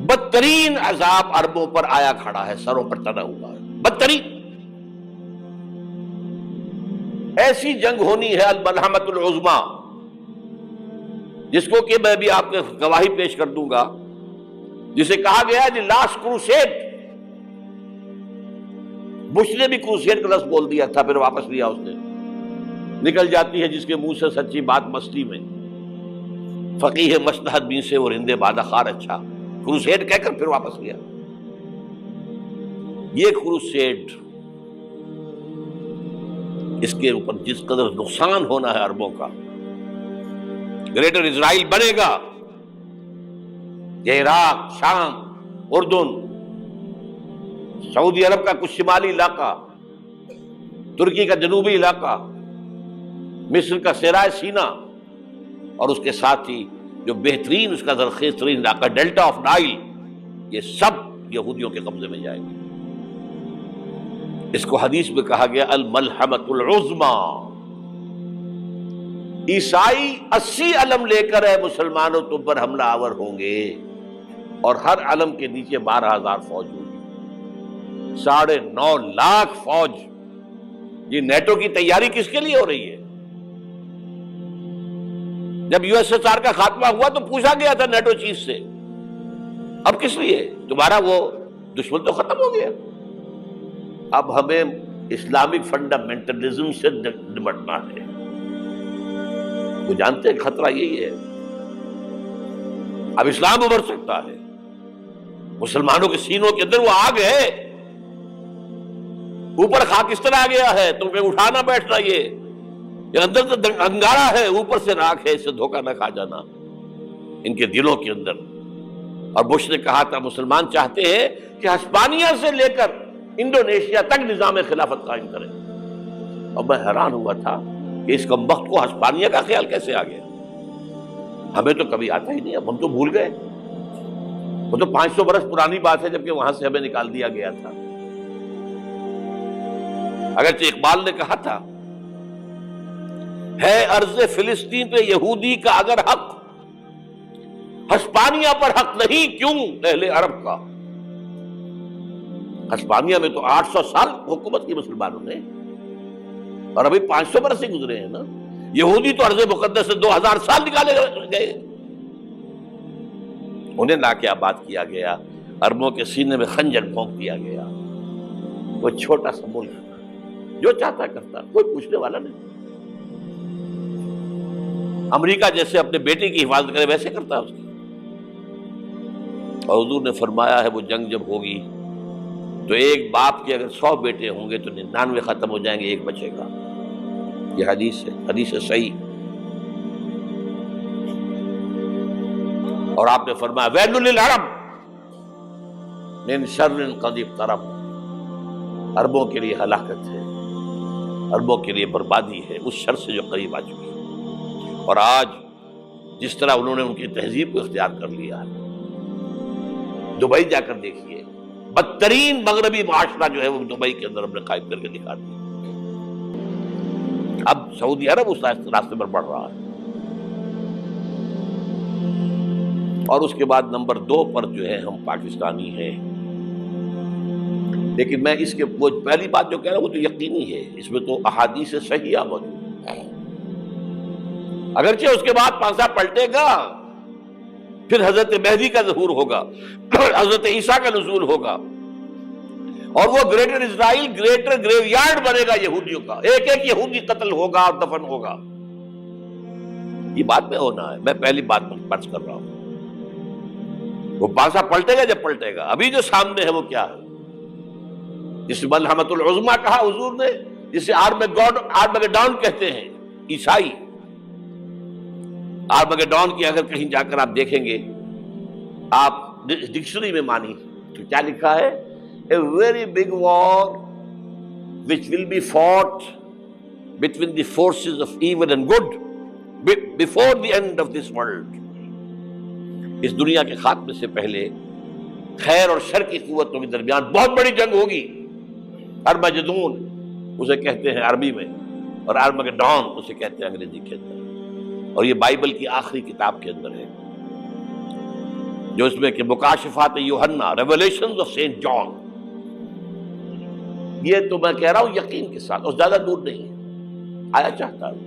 بدترین عذاب عربوں پر آیا کھڑا ہے، سروں پر تنا ہوا ہے، بدترین ایسی جنگ ہونی ہے الملحمۃ العظمیٰ، جس کو کہ میں بھی آپ کو گواہی پیش کر دوں گا، جسے کہا گیا ہے لاسٹ کروسیڈ۔ بش نے بھی کروسیڈ کا لفظ بول دیا تھا، پھر واپس لیا اس نے۔ نکل جاتی ہے جس کے منہ سے سچی بات مستی میں، فقیہ مصلحت بین سے اور ہندے بادہ خار اچھا، کروسیڈ کہہ کر پھر واپس لیا۔ یہ کروسیڈ، اس کے اوپر جس قدر نقصان ہونا ہے عربوں کا، گریٹر اسرائیل بنے گا، یہ عراق، شام، اردن، سعودی عرب کا کچھ شمالی علاقہ، ترکی کا جنوبی علاقہ، مصر کا صحرائے سینا، اور اس کے ساتھ ہی جو بہترین اس کا زرخیز ترین علاقہ ڈیلٹا آف نائل، یہ سب یہودیوں کے قبضے میں جائے گا۔ اس کو حدیث میں کہا گیا الملحمۃ العظمیٰ۔ عیسائی 80 علم لے کر ہے مسلمانوں تم پر حملہ آور ہوں گے، اور ہر علم کے نیچے 12,000 فوج ہوگی، 9.5 لاکھ فوج۔ یہ نیٹو کی تیاری کس کے لیے ہو رہی ہے؟ جب USSR کا خاتمہ ہوا تو پوچھا گیا تھا نیٹو چیف سے، اب کس لیے؟ تمہارا وہ دشمن تو ختم ہو گیا، اب ہمیں اسلامک فنڈامنٹلزم سے نمٹنا ہے۔ وہ جانتے ہیں خطرہ یہی ہے، اب اسلام ابھر سکتا ہے، مسلمانوں کے سینوں کے اندر وہ آگ ہے، اوپر خاکستر آ گیا ہے، تمہیں اٹھانا بیٹھنا، یہ اندر تو انگارہ ہے، اوپر سے راکھ ہے، اس سے دھوکہ نہ کھا جانا ان کے دلوں کے اندر۔ اور بش نے کہا تھا مسلمان چاہتے ہیں کہ ہسپانیہ سے لے کر انڈونیشیا تک نظام خلافت قائم کریں، اور میں حیران ہوا تھا کہ اس کمبخت کو ہسپانیہ کا خیال کیسے آ گیا؟ ہمیں تو کبھی آتا ہی نہیں، اب ہم تو بھول گئے، وہ تو 500 برس پرانی بات ہے، جبکہ وہاں سے ہمیں نکال دیا گیا تھا۔ اگرچہ اقبال نے کہا تھا ہے ارض فلسطین پہ یہودی کا اگر حق، ہسپانیہ پر حق نہیں کیوں اہل عرب کا؟ ہسپانیہ میں تو 800 سال حکومت کی مسلمانوں نے، اور ابھی 500 برس سے گزرے ہیں نا۔ یہودی تو ارض مقدس سے 2000 سال نکالے گئے، انہیں لا کے آباد کیا گیا، عربوں کے سینے میں خنجر پھونک دیا گیا۔ وہ چھوٹا سا ملک جو چاہتا کرتا، کوئی پوچھنے والا نہیں۔ امریکہ جیسے اپنے بیٹے کی حفاظت کرے ویسے کرتا ہے اس کی۔ اور حضور نے فرمایا ہے وہ جنگ جب ہوگی تو ایک باپ کے اگر 100 بیٹے ہوں گے تو 99 ختم ہو جائیں گے، ایک بچے گا۔ یہ حدیث ہے، حدیث ہے صحیح۔ اور آپ نے فرمایا ویل للعرب من شر قد اقترب، عربوں کے لیے ہلاکت ہے، عربوں کے لیے بربادی ہے اس شر سے جو قریب آ چکی ہے۔ اور آج جس طرح انہوں نے ان کی تہذیب کو اختیار کر لیا ہے، دبئی جا کر دیکھیے، بدترین مغربی معاشرہ جو ہے وہ دبئی کے اندر ہم نے قائم کر کے دکھا دیا۔ اب سعودی عرب اس راستے پر بڑھ رہا ہے، اور اس کے بعد نمبر 2 پر جو ہے ہم پاکستانی ہیں۔ لیکن میں اس کے وہ پہلی بات جو کہہ رہا ہوں وہ تو یقینی ہے، اس میں تو احادیث صحیحہ موجود ہے۔ اگرچہ اس کے بعد پانسا پلٹے گا، پھر حضرت مہدی کا ظہور ہوگا، حضرت عیسیٰ کا نزول ہوگا، اور وہ گریٹر اسرائیل گریٹر گریو یارڈ بنے گا یہودیوں کا، ایک ایک یہودی قتل ہوگا اور دفن ہوگا۔ یہ بات میں ہونا ہے، میں پہلی بات پر فرض کر رہا ہوں۔ وہ پانسا پلٹے گا جب پلٹے گا، ابھی جو سامنے ہے وہ کیا ہے؟ جس ملحمۃ العظمیٰ کہا حضور نے، جسے آرمگیڈون کہتے ہیں عیسائی۔ آرمگیڈون کی اگر کہیں جا کر آپ دیکھیں گے، آپ ڈکشنری میں مانی تو کیا لکھا ہے؟ A very big war which will be fought between the forces of evil and good before the end of this world۔ اس دنیا کے خاتمے سے پہلے خیر اور شر کی قوتوں کے درمیان بہت بڑی جنگ ہوگی۔ ارمجدون اسے کہتے ہیں عربی میں، اور آرمگیڈون اسے کہتے ہیں انگریزی کے اندر، اور یہ بائبل کی آخری کتاب کے اندر ہے۔ جو اس میں کہ مکاشفات یوحنا، ریولیشنز آف سینٹ جان، یہ تو میں کہہ رہا ہوں یقین کے ساتھ، اور زیادہ دور نہیں ہے، آیا چاہتا ہوں۔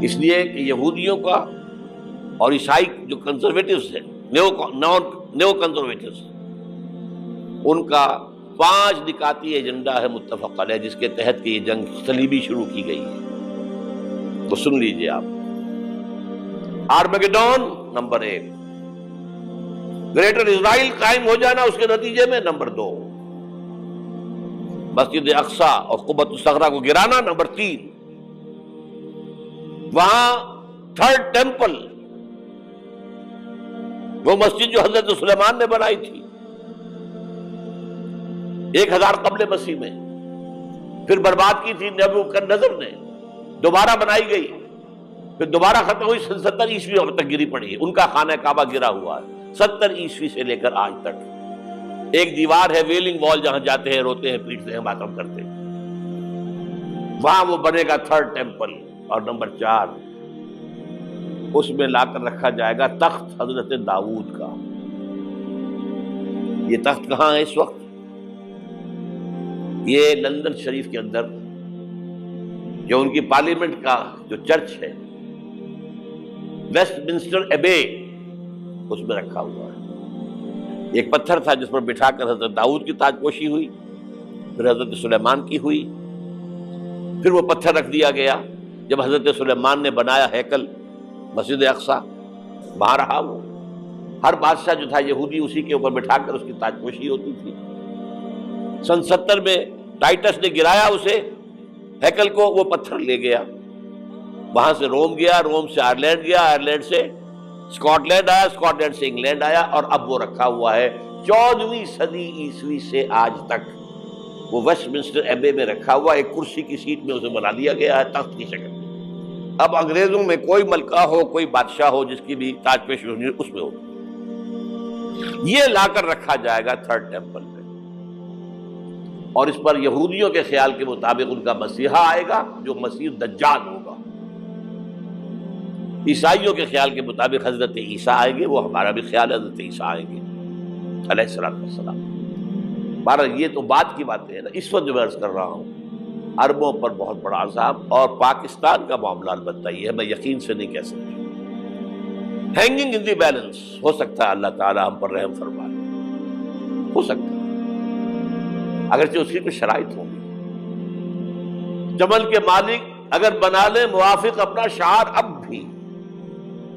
اس لیے کہ یہودیوں کا اور عیسائی جو کنزرویٹوز ہیں، نیو کنزرویٹوز، ان کا 5 نکاتی ایجنڈا ہے متفق علیہ، جس کے تحت کہ یہ جنگ صلیبی شروع کی گئی ہے۔ تو سن لیجئے آپ، آرمیگیڈون نمبر 1، گریٹر اسرائیل قائم ہو جانا اس کے نتیجے میں نمبر 2، مسجد اقصی اور قبۃ الصخرہ کو گرانا نمبر 3، وہاں تھرڈ ٹیمپل، وہ مسجد جو حضرت سلیمان نے بنائی تھی 1000 قبل مسیح میں، پھر برباد کی تھی نبوکدنضر نے، دوبارہ بنائی گئی، پھر دوبارہ ختم ہوئی، 70 عیسوی تک گری پڑی ہے۔ ان کا خانہ کعبہ گرا ہوا ہے 70 عیسوی سے لے کر آج تک۔ ایک دیوار ہے ویلنگ وال، جہاں جاتے ہیں، روتے ہیں، پیٹتے ہیں، ماتم کرتے ہیں، وہاں وہ بنے گا تھرڈ ٹیمپل۔ اور نمبر 4، اس میں لا کر رکھا جائے گا تخت حضرت داؤد کا۔ یہ تخت کہاں ہے اس وقت؟ یہ لندن شریف کے اندر جو ان کی پارلیمنٹ کا جو چرچ ہے، ویسٹ منسٹر ایبے، اس میں رکھا ہوا ہے۔ ایک پتھر تھا جس پر بٹھا کر حضرت داؤد کی تاج پوشی ہوئی، پھر حضرت سلیمان کی ہوئی، پھر وہ پتھر رکھ دیا گیا جب حضرت سلیمان نے بنایا ہیکل مسجد اقصی، وہاں رہا وہ۔ ہر بادشاہ جو تھا یہودی اسی کے اوپر بٹھا کر اس کی تاج پوشی ہوتی تھی۔ سن 70 میں ٹائٹس نے گرایا اسے، ہیکل کو، وہ پتھر لے گیا، وہاں سے روم گیا، روم سے آئرلینڈ گیا، آئرلینڈ سے اسکاٹ لینڈ آیا، اسکاٹ لینڈ سے انگلینڈ آیا، اور اب وہ رکھا ہوا ہے 14ویں صدی عیسوی سے آج تک۔ وہ ویسٹ منسٹر ایبے میں رکھا ہوا، ایک کرسی کی سیٹ میں اسے بنا دیا گیا ہے تخت کی شکل میں۔ اب انگریزوں میں کوئی ملکہ ہو، کوئی بادشاہ ہو، جس کی بھی تاج پوشی ہونی اس میں ہو، یہ لا کر رکھا جائے گا تھرڈ ٹیمپل میں۔ اور اس پر یہودیوں کے خیال کے مطابق ان کا مسیحا آئے گا جو مسیح دجال ہوگا، عیسائیوں کے خیال کے مطابق حضرت عیسیٰ آئیں گے، وہ ہمارا بھی خیال ہے حضرت عیسیٰ آئیں گے علیہ السلام۔ بہرحال یہ تو بعد کی باتیں ہیں نا، اس وقت جو میں عرض کر رہا ہوں عربوں پر بہت بڑا عذاب، اور پاکستان کا معاملہ البتہ یہ ہے، میں یقین سے نہیں کہہ سکتا، ہینگنگ ان دی بیلنس، ہو سکتا ہے اللہ تعالیٰ ہم پر رحم فرمائے، ہو سکتا ہے، اگرچہ اس کی کچھ شرائط ہوں گی۔ چمن کے مالک اگر بنا لیں موافق اپنا شعار، اب بھی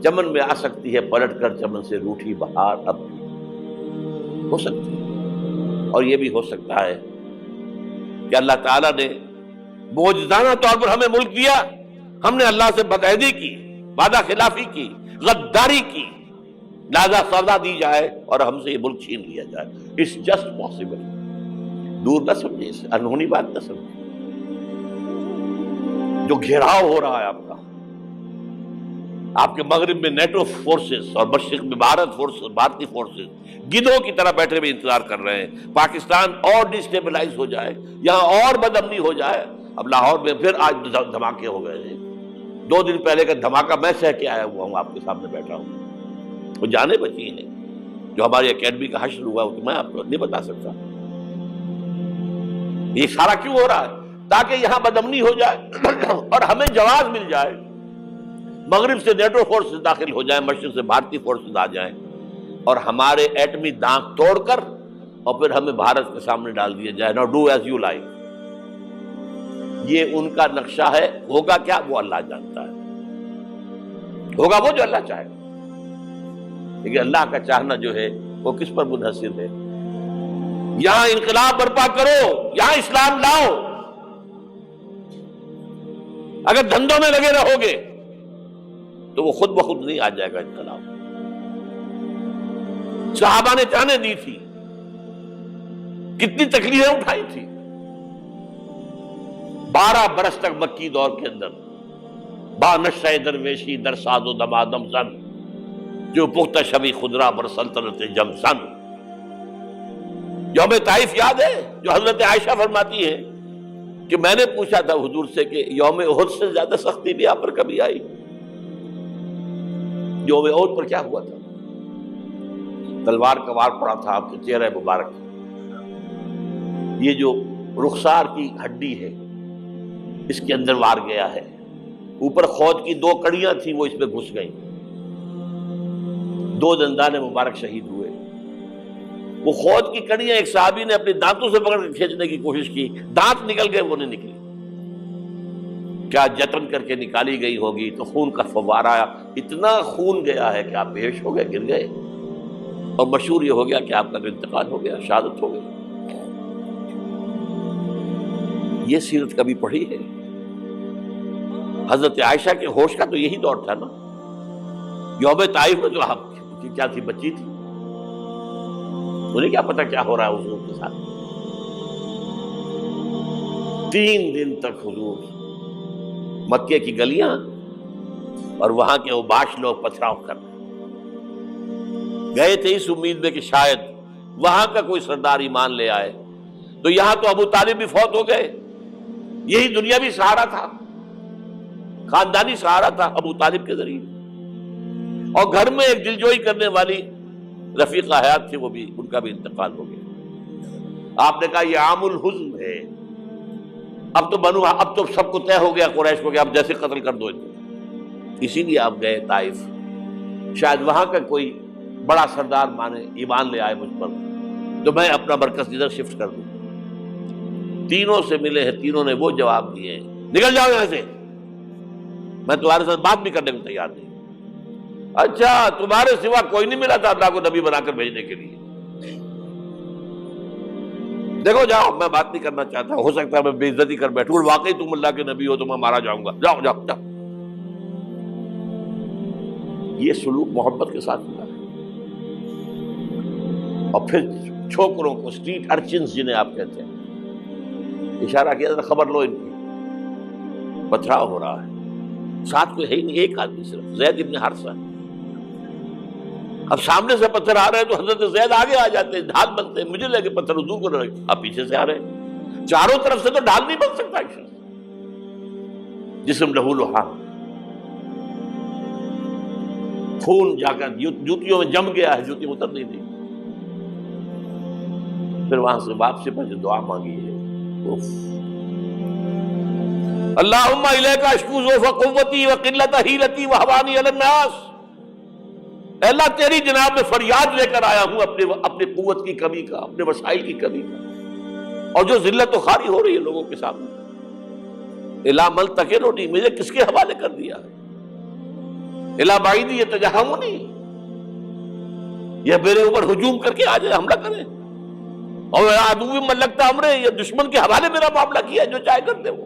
چمن میں آ سکتی ہے پلٹ کر چمن سے روٹھی بہار، اب بھی ہو سکتی ہے۔ اور یہ بھی ہو سکتا ہے کہ اللہ تعالیٰ نے معجزانہ طور پر ہمیں ملک دیا، ہم نے اللہ سے بدعہدی کی، وعدہ خلافی کی، غداری کی، لہذا سزا دی جائے اور ہم سے یہ ملک چھین لیا جائے۔ اٹس جسٹ پاسبل، دور نہ سمجھے، اسے انہونی بات نہ سمجھے۔ جو گھیراؤ ہو رہا ہے آپ کا، آپ کے مغرب میں نیٹو فورسز اور مشرق میں بھارتی فورسز گدھوں کی طرح بیٹھے ہوئے انتظار کر رہے ہیں پاکستان اور ڈسٹیبلائز ہو جائے، یہاں اور بدامنی ہو جائے۔ اب لاہور میں پھر آج دھماکے ہو گئے ہیں، 2 دن پہلے کا دھماکہ میں سہ کے آیا ہوا ہوں، آپ کے سامنے بیٹھا ہوں، وہ جانیں بچی ہیں۔ جو ہماری اکیڈمی کا حشر ہوا وہ میں آپ کو نہیں بتا سکتا۔ یہ سارا کیوں ہو رہا ہے؟ تاکہ یہاں بدامنی ہو جائے اور ہمیں جواز مل جائے، مغرب سے نیٹو فورسز داخل ہو جائیں، مشرق سے بھارتی فورسز آ جائیں، اور ہمارے ایٹمی دانت توڑ کر اور پھر ہمیں بھارت کے سامنے ڈال دیا جائے۔ نو ڈو ایز یو لائک، یہ ان کا نقشہ ہے۔ ہوگا کیا وہ اللہ جانتا ہے، ہوگا وہ جو اللہ چاہے، لیکن اللہ کا چاہنا جو ہے وہ کس پر منحصر ہے؟ یہاں انقلاب برپا کرو، یہاں اسلام لاؤ، اگر دھندوں میں لگے رہو گے تو وہ خود بخود نہیں آ جائے گا انقلاب۔ صحابہ نے جانیں دی تھی، کتنی تکلیفیں اٹھائی تھی، 12 برس تک مکی دور کے اندر با نشہ درویشی در ساز و دمادم زن، جو پختہ شبی خدرا بر سلطنت جم سن۔ یوم طائف یاد ہے جو حضرت عائشہ فرماتی ہے کہ میں نے پوچھا تھا حضور سے کہ یوم احد سے زیادہ سختی بھی آپ پر کبھی آئی؟ یوم احد پر کیا ہوا تھا؟ تلوار کا وار پڑا تھا آپ کے چہرہ مبارک، یہ جو رخسار کی ہڈی ہے اس کے اندر وار گیا ہے، اوپر خود کی 2 کڑیاں تھیں وہ اس میں گھس گئیں، 2 دندان مبارک شہید ہوئے۔ وہ خود کی کڑیاں ایک صحابی نے اپنے دانتوں سے پکڑ کے کھینچنے کی کوشش کی، دانت نکل گئے، وہ نہیں نکلی، کیا جتن کر کے نکالی گئی ہوگی تو خون کا فوارہ آیا، اتنا خون گیا ہے کہ آپ بے ہوش ہو گئے، گر گئے، اور مشہور یہ ہو گیا کہ آپ کا تو انتقال ہو گیا، شہادت ہو گئی۔ یہ سیرت کبھی پڑھی ہے؟ حضرت عائشہ کے ہوش کا تو یہی دور تھا نا، یوم طائف میں جو آپ کی کیا تھی، بچی تھی، انہیں کیا پتا کیا ہو رہا ہے حضور کے ساتھ۔ 3 دن تک حضور مکے کی گلیاں اور وہاں کے اوباش لوگ پتھراؤ کر گئے تھے اس امید میں کہ شاید وہاں کا کوئی سردار ایمان لے آئے، تو یہاں تو ابو طالب بھی فوت ہو گئے، یہی دنیاوی سہارا تھا، خاندانی سہارا تھا ابو طالب کے ذریعے، اور گھر میں ایک دلجوئی کرنے والی رفیقہ حیات تھی، وہ بھی، ان کا بھی انتقال ہو گیا۔ آپ نے کہا یہ عام الحزن ہے، اب تو سب کو طے ہو گیا قریش کو کہ اب جیسے قتل کر دو، اسی لیے آپ گئے طائف، شاید وہاں کا کوئی بڑا سردار مانے ایمان لے آئے مجھ پر تو میں اپنا مرکز ادھر شفٹ کر دوں۔ تینوں سے ملے ہیں، تینوں نے وہ جواب دیے ہیں، نکل جاؤ یہاں سے، میں تمہارے ساتھ بات بھی کرنے کو تیار نہیں۔ اچھا، تمہارے سوا کوئی نہیں ملا تھا اللہ کو نبی بنا کر بھیجنے کے لیے؟ دیکھو جاؤ، میں بات نہیں کرنا چاہتا، ہو سکتا ہے میں بے عزتی کر بیٹھوں، اور واقعی تم اللہ کے نبی ہو تو میں مارا جاؤں گا، جاؤ جاؤ جاؤ۔ یہ سلوک محبت کے ساتھ ملا ہے۔ اور پھر چھوکروں کو، اسٹریٹ ارچنز جنہیں آپ کہتے ہیں، اشارہ کیا، خبر لو ان کی، پتھراؤ ہو رہا ہے، ساتھ کوئی ہے ہی نہیں، ایک آدمی صرف، زید ابن حارثہ۔ اب سامنے سے پتھر آ رہے ہیں تو حضرت زید آگے آ جاتے ہیں، ڈھال بنتے ہیں، مجھے لگے پتھر حضور کو لگے، اب پیچھے سے آ رہے ہیں، چاروں طرف سے تو ڈھال نہیں بن سکتا، جسم لہو لہان، خون جا کر جوتیوں میں جم گیا ہے، جوتی اتر نہیں دی۔ پھر وہاں سے واپسی پر جو دعا مانگی ہے، اللہم الیک اشکو ضعف قوتی وقلت حیلتی وہوانی علی الناس، اے اللہ تیری جناب میں فریاد لے کر آیا ہوں اپنی قوت کی کمی کا، اپنے وسائل کی کمی کا، اور جو ذلت و خواری ہو رہی ہے لوگوں کے سامنے، الا ملتقننی، مجھے کس کے حوالے کر دیا ہے، الا بعیدی یتجہمنی، یہ میرے اوپر ہجوم کر کے آ جائے، حملہ کرے، اور عدو من لگتا امرے، یہ دشمن کے حوالے میرا معاملہ کیا، جو چاہے کر دے وہ۔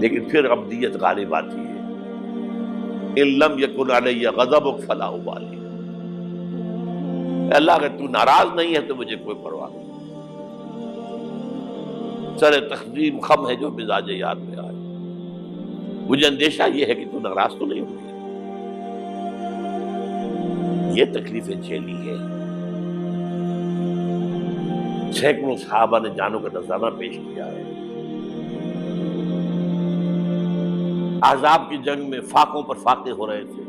لیکن پھر عبدیت غالب آتی ہے، ان لم یکن علی غضبک فلا ابالی، اللہ اگر تو ناراض نہیں ہے تو مجھے کوئی پرواہ نہیں، سر تقدیم خم ہے جو مزاج یاد میں آئے، مجھے اندیشہ یہ ہے کہ تو ناراض تو نہیں ہوگی۔ یہ تکلیفیں جھیلی ہے، سینکڑوں صحابہ نے جانوں کا نذرانہ پیش کیا ہے، احزاب کی جنگ میں فاقوں پر فاقے ہو رہے تھے،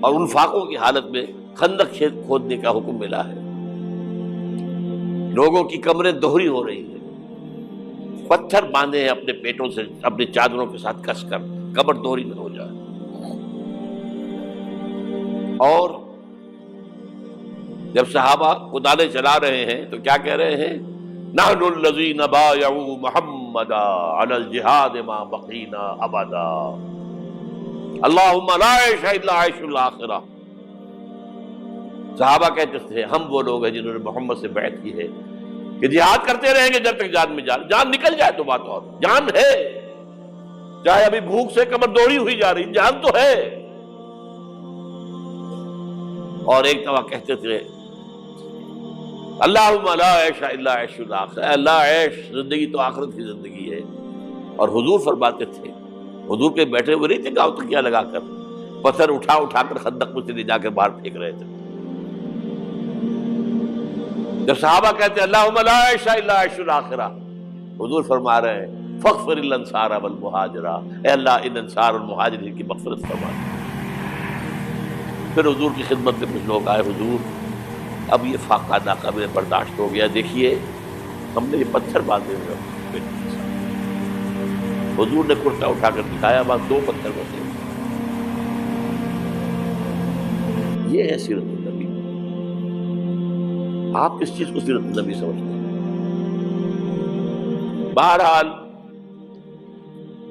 اور ان فاقوں کی حالت میں خندق کھودنے کا حکم ملا ہے، لوگوں کی کمریں دوہری ہو رہی ہیں، پتھر باندھے ہیں اپنے پیٹوں سے، اپنی چادروں کے ساتھ کس کر کمر دوہری نہ ہو جائے۔ اور جب صحابہ کدالیں چلا رہے ہیں تو کیا کہہ رہے ہیں، نحن الذین بایعوا محمدا علی الجہاد ما بقینا ابدا، اللہم لا عیش الا عیش الاخرہ۔ صحابہ کہتے تھے ہم وہ لوگ ہیں جنہوں نے محمد سے بیعت کی ہے کہ جہاد کرتے رہیں گے جب تک جان میں جان نکل جائے تو بات اور، جان ہے، چاہے ابھی بھوک سے کمر دوڑی ہوئی جا رہی، جان تو ہے۔ اور ایک دفعہ کہتے تھے اللہم لا عیش الا عیش الاخرہ، اللہ عیش، زندگی تو آخرت کی زندگی ہے۔ اور حضور فرماتے تھے، حضور کے بیٹھے ہوئے نہیں تھے گاؤں تکیہ لگا کر، پتھر اٹھا اٹھا کر خندق میں سے لے جا کے باہر پھینک رہے تھے۔ جب صحابہ کہتے ہیں اللہم لا عیش الا عیش الاخرہ، حضور فرما رہے ہیں فاغفر الانصار والمہاجرہ، اے اللہ ان انصار اور مہاجرین کی مغفرت فرما۔ پھر حضور کی خدمت میں کچھ لوگ آئے، حضور اب یہ فاقہ ناقابل برداشت ہو گیا، دیکھیے ہم نے یہ پتھر باندھے ہوئے ہیں۔ حضور نے کرتا اٹھا کر دکھایا، وہاں 2 پتھر بندے ہوئے۔ یہ ہے سیرت النبی۔ آپ کس چیز کو سیرت النبی سمجھتے ہیں؟ بہرحال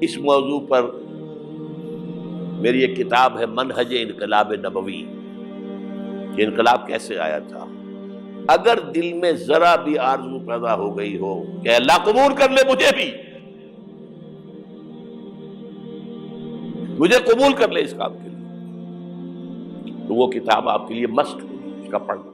اس موضوع پر میری ایک کتاب ہے منہج انقلاب نبوی، کہ انقلاب کیسے آیا تھا۔ اگر دل میں ذرا بھی آرزو پیدا ہو گئی ہو کہ اللہ قبول کر لے مجھے بھی، مجھے قبول کر لے اس کام کے لیے، تو وہ کتاب آپ کے لیے مسٹ ہوگی، اس کا پڑھنا۔